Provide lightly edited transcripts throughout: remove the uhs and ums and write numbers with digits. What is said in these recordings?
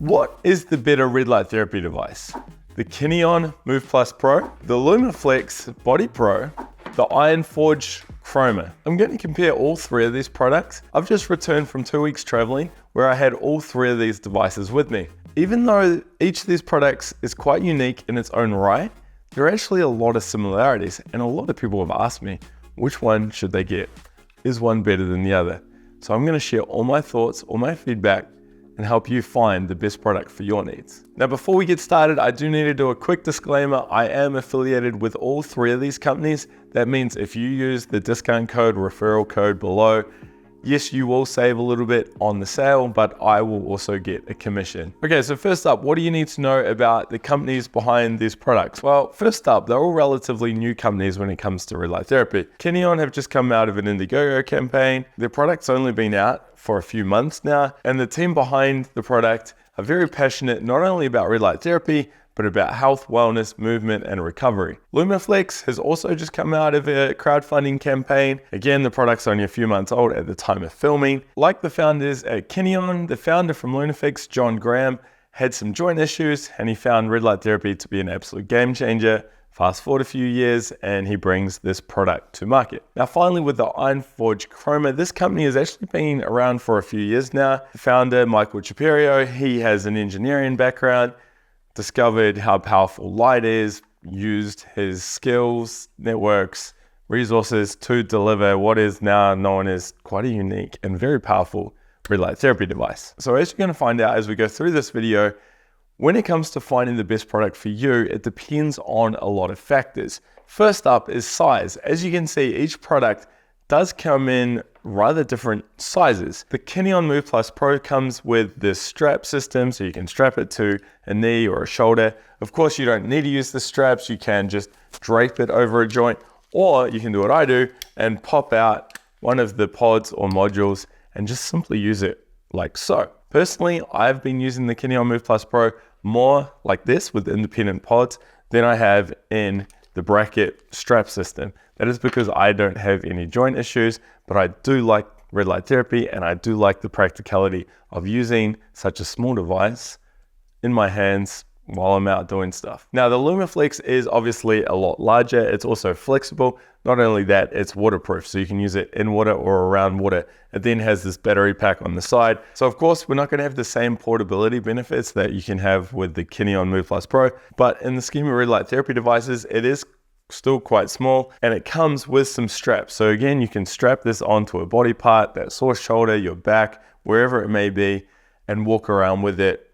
What is the better red light therapy device? The Kineon Move Pro, the Lumaflex Body Pro, the Iron Forge Chroma. I'm going to compare all three of these products. I've just returned from 2 weeks traveling where I had all three of these devices with me. Even though each of these products is quite unique in its own right, there are actually a lot of similarities, and a lot of people have asked me, which one should they get? Is one better than the other? So I'm going to share all my thoughts, all my feedback, and help you find the best product for your needs. Now, before we get started, I do need to do a quick disclaimer. I am affiliated with all three of these companies. That means if you use the discount code, referral code below, yes, you will save a little bit on the sale, but I will also get a commission. Okay, so first up, what do you need to know about the companies behind these products? Well, first up, they're all relatively new companies when it comes to red light therapy. Kineon have just come out of an Indiegogo campaign. Their product's only been out for a few months now, and the team behind the product are very passionate not only about red light therapy, but about health, wellness, movement, and recovery. Lumaflex has also just come out of a crowdfunding campaign. Again, the product's only a few months old at the time of filming. Like the founders at Kineon, the founder from Lumaflex, John Graham, had some joint issues, and he found red light therapy to be an absolute game changer. Fast forward a few years, and he brings this product to market. Now, finally, with the Iron Forge Chroma, this company has actually been around for a few years now. The founder, Michael Chaperio, he has an engineering background, discovered how powerful light is, used his skills, networks, resources to deliver what is now known as quite a unique and very powerful red light therapy device. So as you're going to find out as we go through this video, when it comes to finding the best product for you, it depends on a lot of factors. First up is size. As you can see, each product does come in rather different sizes. The Kineon Move Pro comes with this strap system, so you can strap it to a knee or a shoulder. Of course, you don't need to use the straps. You can just drape it over a joint, or you can do what I do and pop out one of the pods or modules and just simply use it like so. Personally, I've been using the Kineon Move Pro more like this with independent pods than I have in the bracket strap system. That is because I don't have any joint issues, but I do like red light therapy, and I do like the practicality of using such a small device in my hands while I'm out doing stuff. Now, the Lumaflex is obviously a lot larger. It's also flexible. Not only that, it's waterproof, so you can use it in water or around water. It then has this battery pack on the side. So of course, we're not going to have the same portability benefits that you can have with the Kineon Move Pro, but in the scheme of red light therapy devices, it is still quite small, and it comes with some straps. So again, you can strap this onto a body part, that sore shoulder, your back, wherever it may be, and walk around with it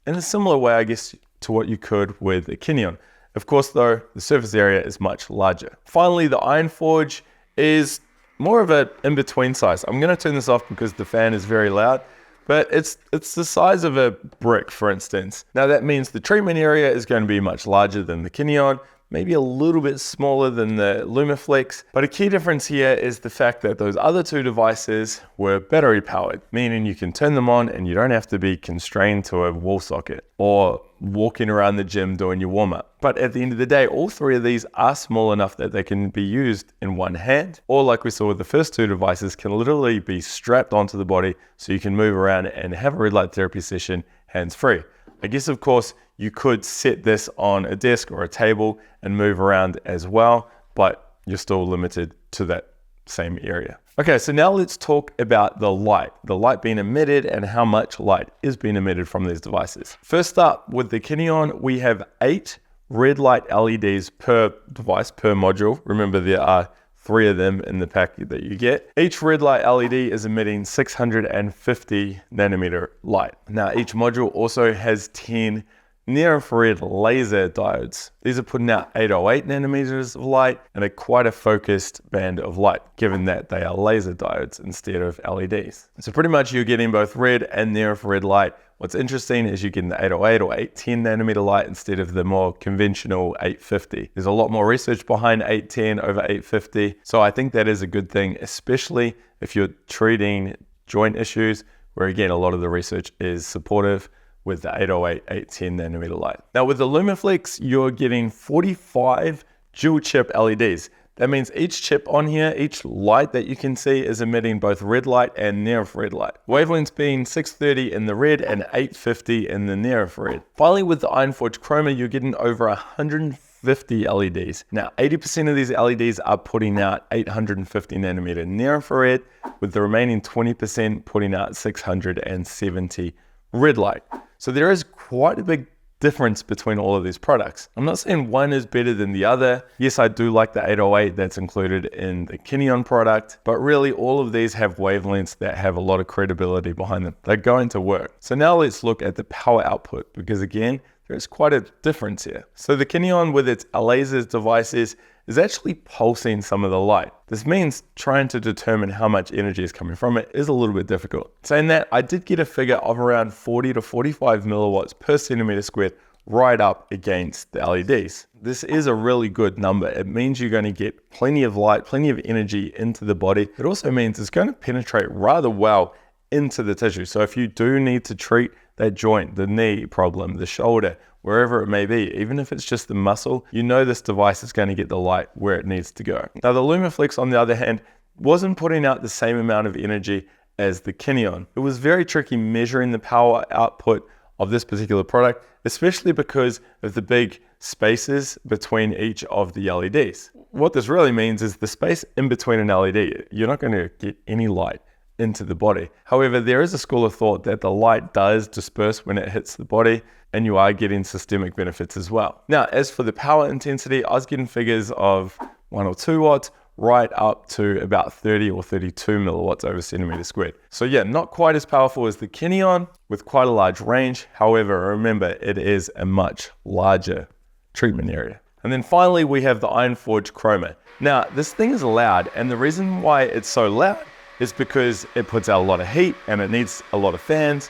in a similar way, I guess, to what you could with a Kineon. Of course, though, the surface area is much larger. Finally, the Iron Forge is more of an in-between size. I'm going to turn this off because the fan is very loud, but it's the size of a brick, for instance. Now, that means the treatment area is going to be much larger than the Kineon, maybe a little bit smaller than the Lumaflex, but a key difference here is the fact that those other two devices were battery powered, meaning you can turn them on and you don't have to be constrained to a wall socket or walking around the gym doing your warm-up. But at the end of the day, all three of these are small enough that they can be used in one hand, or like we saw with the first two devices, can literally be strapped onto the body so you can move around and have a red light therapy session hands-free. I guess, of course, you could set this on a desk or a table and move around as well, but you're still limited to that same area. Okay, so now let's talk about the light being emitted and how much light is being emitted from these devices. First up, with the Kineon, we have 8 red light LEDs per device, per module. Remember, there are 3 of them in the pack that you get. Each red light LED is emitting 650 nanometer light. Now, each module also has 10 near-infrared laser diodes. These are putting out 808 nanometers of light and quite a focused band of light, given that they are laser diodes instead of LEDs. So pretty much you're getting both red and near-infrared light. What's interesting is you're getting the 808 or 810 nanometer light instead of the more conventional 850. There's a lot more research behind 810 over 850. So I think that is a good thing, especially if you're treating joint issues, where again, a lot of the research is supportive with the 808, 810 nanometer light. Now with the Lumaflex, you're getting 45 dual chip LEDs. That means each chip on here, each light that you can see is emitting both red light and near infrared light. Wavelengths being 630 in the red and 850 in the near infrared. Finally, with the Iron Forge Chroma, you're getting over 150 LEDs. Now, 80% of these LEDs are putting out 850 nanometer near infrared, with the remaining 20% putting out 670 red light. So there is quite a big difference between all of these products. I'm not saying one is better than the other. Yes, I do like the 808 that's included in the Kineon product, but really all of these have wavelengths that have a lot of credibility behind them. They're going to work. So now let's look at the power output, because again, there's quite a difference here. So the Kineon with its lasers devices is actually pulsing some of the light. This means trying to determine how much energy is coming from it is a little bit difficult. Saying that, I did get a figure of around 40 to 45 milliwatts per centimeter squared right up against the LEDs. This is a really good number. It means you're going to get plenty of light, plenty of energy into the body. It also means it's going to penetrate rather well into the tissue. So if you do need to treat that joint, the knee problem, the shoulder, wherever it may be, even if it's just the muscle, you know this device is going to get the light where it needs to go. Now the Lumaflex, on the other hand, wasn't putting out the same amount of energy as the Kineon. It was very tricky measuring the power output of this particular product, especially because of the big spaces between each of the LEDs. What this really means is the space in between an LED, you're not going to get any light into the body. However, there is a school of thought that the light does disperse when it hits the body, and you are getting systemic benefits as well. Now, as for the power intensity, I was getting figures of 1 or 2 watts right up to about 30 or 32 milliwatts over centimeter squared. So yeah, not quite as powerful as the Kineon with quite a large range. However, remember, it is a much larger treatment area. And then finally, we have the Iron Forge Chroma. Now, this thing is loud, and the reason why it's so loud is because it puts out a lot of heat and it needs a lot of fans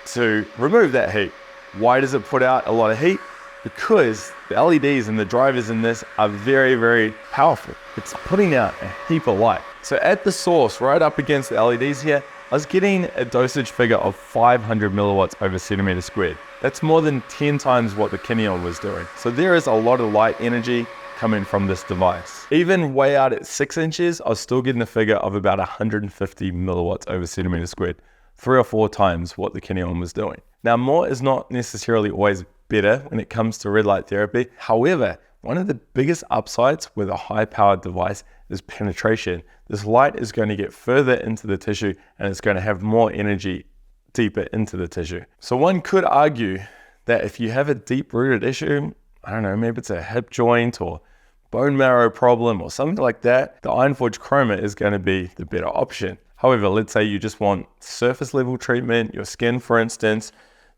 to remove that heat. Why does it put out a lot of heat? Because the LEDs and the drivers in this are very, very powerful. It's putting out a heap of light. So at the source, right up against the LEDs here, I was getting a dosage figure of 500 milliwatts over centimeter squared. That's more than 10 times what the Kineon was doing. So there is a lot of light energy coming from this device. Even way out at 6 inches, I was still getting a figure of about 150 milliwatts over centimeter squared, 3 or 4 times what the Kineon was doing. Now, more is not necessarily always better when it comes to red light therapy. However, one of the biggest upsides with a high-powered device is penetration. This light is going to get further into the tissue and it's going to have more energy deeper into the tissue. So one could argue that if you have a deep-rooted issue, I don't know, maybe it's a hip joint or bone marrow problem or something like that, the Iron Forge Chroma is going to be the better option. However, let's say you just want surface level treatment, your skin for instance,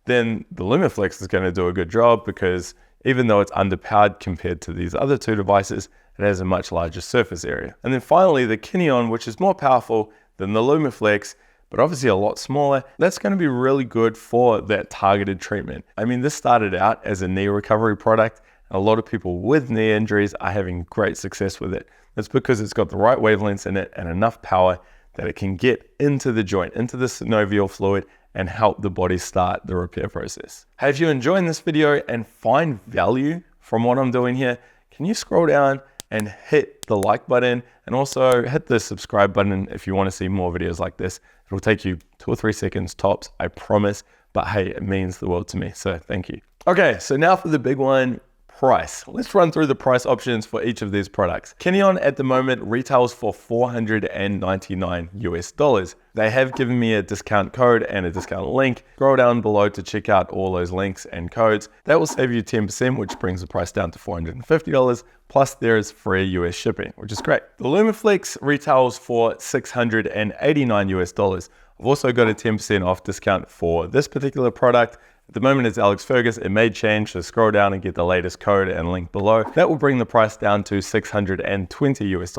then the Lumaflex is going to do a good job because even though it's underpowered compared to these other two devices, it has a much larger surface area. And then finally, the Kineon, which is more powerful than the Lumaflex, but obviously a lot smaller, that's going to be really good for that targeted treatment. I mean, this started out as a knee recovery product. A lot of people with knee injuries are having great success with it. That's because it's got the right wavelengths in it and enough power that it can get into the joint, into the synovial fluid, and help the body start the repair process. Hey, if you're enjoying this video and find value from what I'm doing here, can you scroll down and hit the like button and also hit the subscribe button if you want to see more videos like this. It'll take you 2 or 3 seconds tops, I promise, but hey, it means the world to me, so thank you. Okay, so now for the big one, price. Let's run through the price options for each of these products. Kineon at the moment retails for $499 US. They have given me a discount code and a discount link. Scroll down below to check out all those links and codes. That will save you 10%, which brings the price down to $450. Plus there is free US shipping, which is great. The Lumaflex retails for $689 US. I've also got a 10% off discount for this particular product. At the moment it's Alex Fergus. It may change, so scroll down and get the latest code and link below. That will bring the price down to $620 US,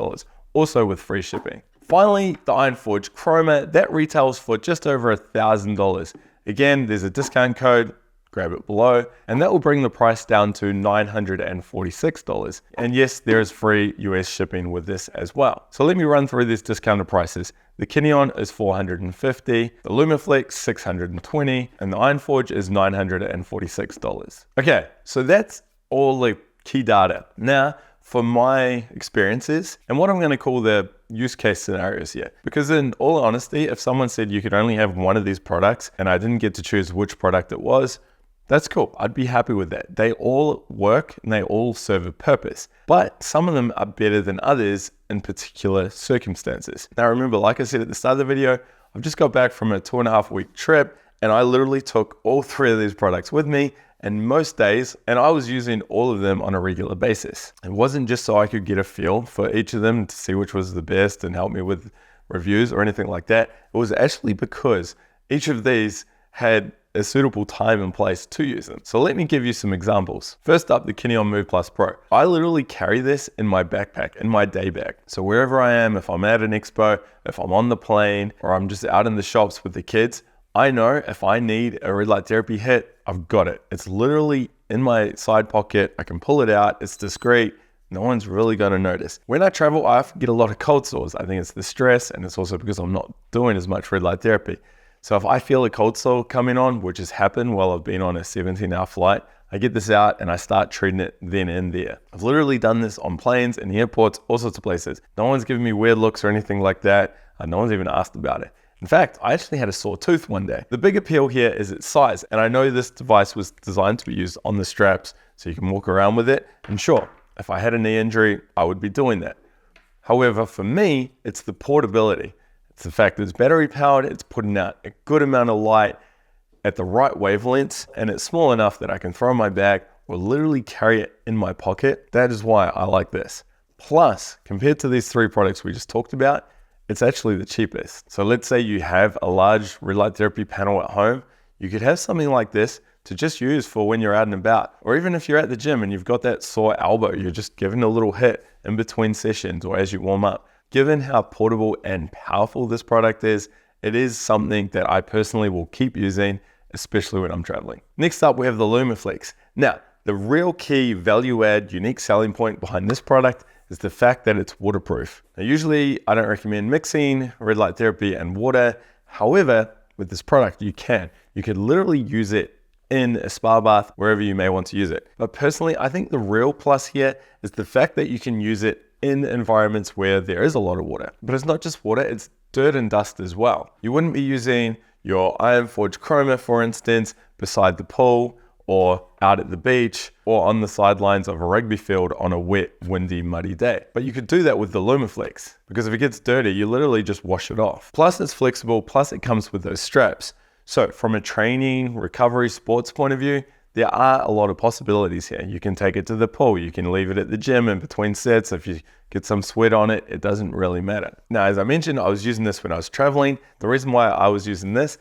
also with free shipping. Finally, the Iron Forge Chroma, that retails for just over $1,000. Again, there's a discount code, grab it below, and that will bring the price down to $946. And yes, there is free US shipping with this as well. So let me run through these discounted prices. The Kineon is $450, the Lumaflex $620, and the Iron Forge is $946. Okay, so that's all the key data. Now, for my experiences and what I'm going to call the use case scenarios here. Because in all honesty, if someone said you could only have one of these products and I didn't get to choose which product it was, that's cool. I'd be happy with that. They all work and they all serve a purpose, but some of them are better than others in particular circumstances. Now remember, like I said at the start of the video, I've just got back from a 2.5-week trip and I literally took all 3 of these products with me and most days, and I was using all of them on a regular basis. It wasn't just so I could get a feel for each of them to see which was the best and help me with reviews or anything like that. It was actually because each of these had a suitable time and place to use them. So let me give you some examples. First up, the Kineon Move Pro. I literally carry this in my backpack, in my day bag. So wherever I am, if I'm at an expo, if I'm on the plane, or I'm just out in the shops with the kids, I know if I need a red light therapy hit, I've got it. It's literally in my side pocket. I can pull it out. It's discreet. No one's really going to notice. When I travel, I often get a lot of cold sores. I think it's the stress, and it's also because I'm not doing as much red light therapy. So if I feel a cold sore coming on, which has happened while I've been on a 17-hour flight, I get this out and I start treating it then and there. I've literally done this on planes and airports, all sorts of places. No one's giving me weird looks or anything like that. No one's even asked about it. In fact, I actually had a sore tooth one day. The big appeal here is its size, and I know this device was designed to be used on the straps so you can walk around with it. And sure, if I had a knee injury, I would be doing that. However, for me, it's the portability. It's the fact that it's battery powered, it's putting out a good amount of light at the right wavelengths, and it's small enough that I can throw in my bag or literally carry it in my pocket. That is why I like this. Plus, compared to these 3 products we just talked about, it's actually the cheapest. So let's say you have a large red light therapy panel at home, you could have something like this to just use for when you're out and about. Or even if you're at the gym and you've got that sore elbow, you're just giving a little hit in between sessions or as you warm up. Given how portable and powerful this product is, it is something that I personally will keep using, especially when I'm traveling. Next up, we have the Lumaflex. Now, the real key value add, unique selling point behind this product is the fact that it's waterproof. Now, usually I don't recommend mixing red light therapy and water. However, with this product, you can. You could literally use it in a spa bath, wherever you may want to use it. But personally, I think the real plus here is the fact that you can use it in environments where there is a lot of water. But it's not just water, it's dirt and dust as well. You wouldn't be using your Iron Forge Chroma, for instance, beside the pool or out at the beach or on the sidelines of a rugby field on a wet, windy, muddy day. But you could do that with the Lumaflex, because if it gets dirty, you literally just wash it off. Plus it's flexible, plus it comes with those straps. So from a training, recovery, sports point of view, there are a lot of possibilities here. You can take it to the pool, you can leave it at the gym in between sets. If you get some sweat on it, it doesn't really matter. Now, as I mentioned, I was using this when I was traveling. The reason why I was using this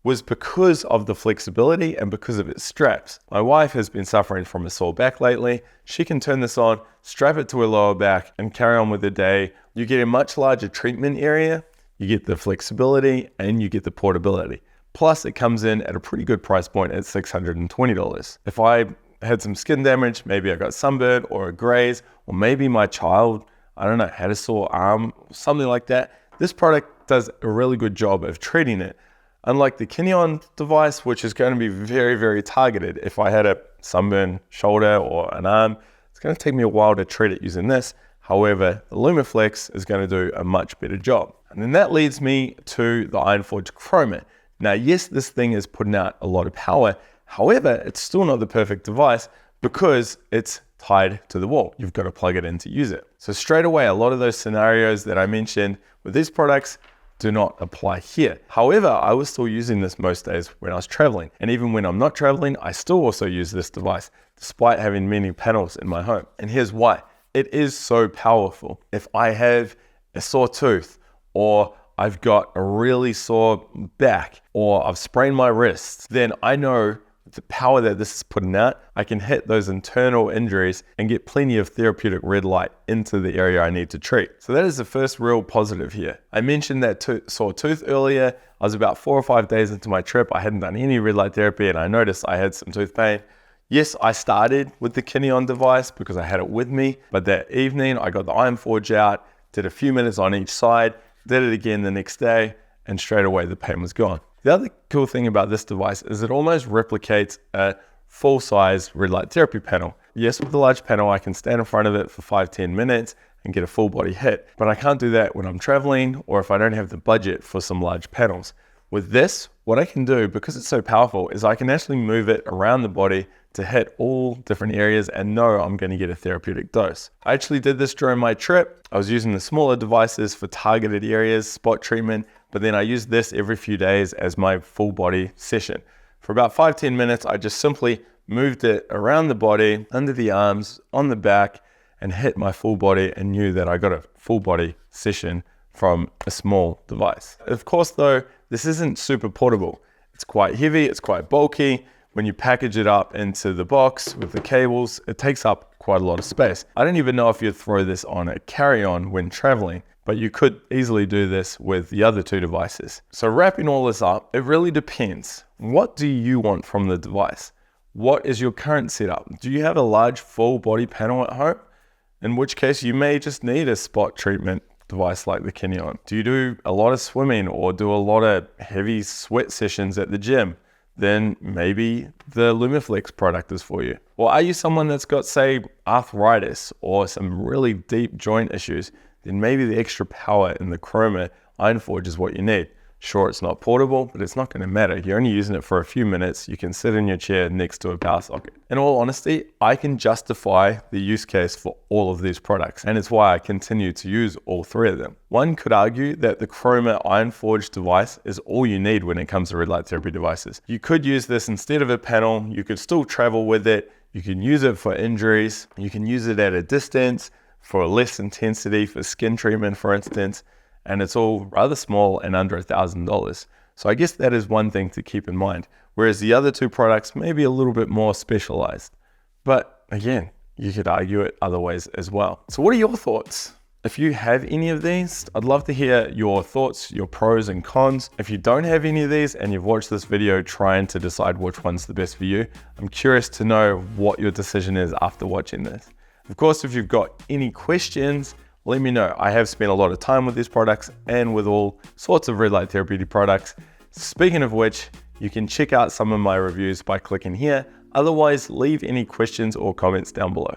was because of the flexibility and because of its straps. My wife has been suffering from a sore back lately. She can turn this on, strap it to her lower back and carry on with the day. You get a much larger treatment area, you get the flexibility and you get the portability. Plus it comes in at a pretty good price point at $620. If I had some skin damage, maybe I got sunburned or a graze, or maybe my child, I don't know, had a sore arm, something like that, this product does a really good job of treating it. Unlike the Kineon device, which is going to be very, very targeted. If I had a sunburned shoulder or an arm, it's going to take me a while to treat it using this. However, the Lumaflex is going to do a much better job. And then that leads me to the Iron Forge Chroma. Now, yes, this thing is putting out a lot of power. However, it's still not the perfect device because it's tied to the wall. You've got to plug it in to use it. So straight away, a lot of those scenarios that I mentioned with these products do not apply here. However, I was still using this most days when I was traveling. And even when I'm not traveling, I still also use this device, despite having many panels in my home. And here's why. It is so powerful. If I have a sore tooth, or I've got a really sore back, or I've sprained my wrists, then I know the power that this is putting out, I can hit those internal injuries and get plenty of therapeutic red light into the area I need to treat. So that is the first real positive here. I mentioned that sore tooth earlier. I was about 4 or 5 days into my trip. I hadn't done any red light therapy and I noticed I had some tooth pain. Yes, I started with the Kineon device because I had it with me, but that evening I got the Iron Forge out, did a few minutes on each side, did it again the next day, and straight away the pain was gone. The other cool thing about this device is it almost replicates a full-size red light therapy panel. Yes, with the large panel, I can stand in front of it for 5-10 minutes and get a full body hit, but I can't do that when I'm traveling or if I don't have the budget for some large panels. With this, what I can do, because it's so powerful, is I can actually move it around the body to hit all different areas and know I'm going to get a therapeutic dose. I actually did this during my trip. I was using the smaller devices for targeted areas, spot treatment, but then I used this every few days as my full body session. For about 5-10 minutes, I just simply moved it around the body, under the arms, on the back, and hit my full body and knew that I got a full body session from a small device. Of course though, this isn't super portable. It's quite heavy, it's quite bulky. When you package it up into the box with the cables, it takes up quite a lot of space. I don't even know if you'd throw this on a carry-on when traveling, but you could easily do this with the other two devices. So wrapping all this up, it really depends. What do you want from the device? What is your current setup? Do you have a large full body panel at home? In which case you may just need a spot treatment device like the Kineon. Do you do a lot of swimming or do a lot of heavy sweat sessions at the gym? Then maybe the Lumaflex product is for you. Or are you someone that's got, say, arthritis or some really deep joint issues? Then maybe the extra power in the Chroma Iron Forge is what you need. Sure, it's not portable, but it's not going to matter. You're only using it for a few minutes. You can sit in your chair next to a power socket. In all honesty, I can justify the use case for all of these products, and it's why I continue to use all three of them. One could argue that the Chroma Iron Forge device is all you need when it comes to red light therapy devices. You could use this instead of a panel. You could still travel with it. You can use it for injuries. You can use it at a distance for less intensity, for skin treatment, for instance. And it's all rather small and under $1,000. So I guess that is one thing to keep in mind. Whereas the other two products may be a little bit more specialized. But again, you could argue it other ways as well. So what are your thoughts? If you have any of these, I'd love to hear your thoughts, your pros and cons. If you don't have any of these and you've watched this video trying to decide which one's the best for you, I'm curious to know what your decision is after watching this. Of course, if you've got any questions, let me know. I have spent a lot of time with these products and with all sorts of red light therapeutic products. Speaking of which, you can check out some of my reviews by clicking here. Otherwise, leave any questions or comments down below.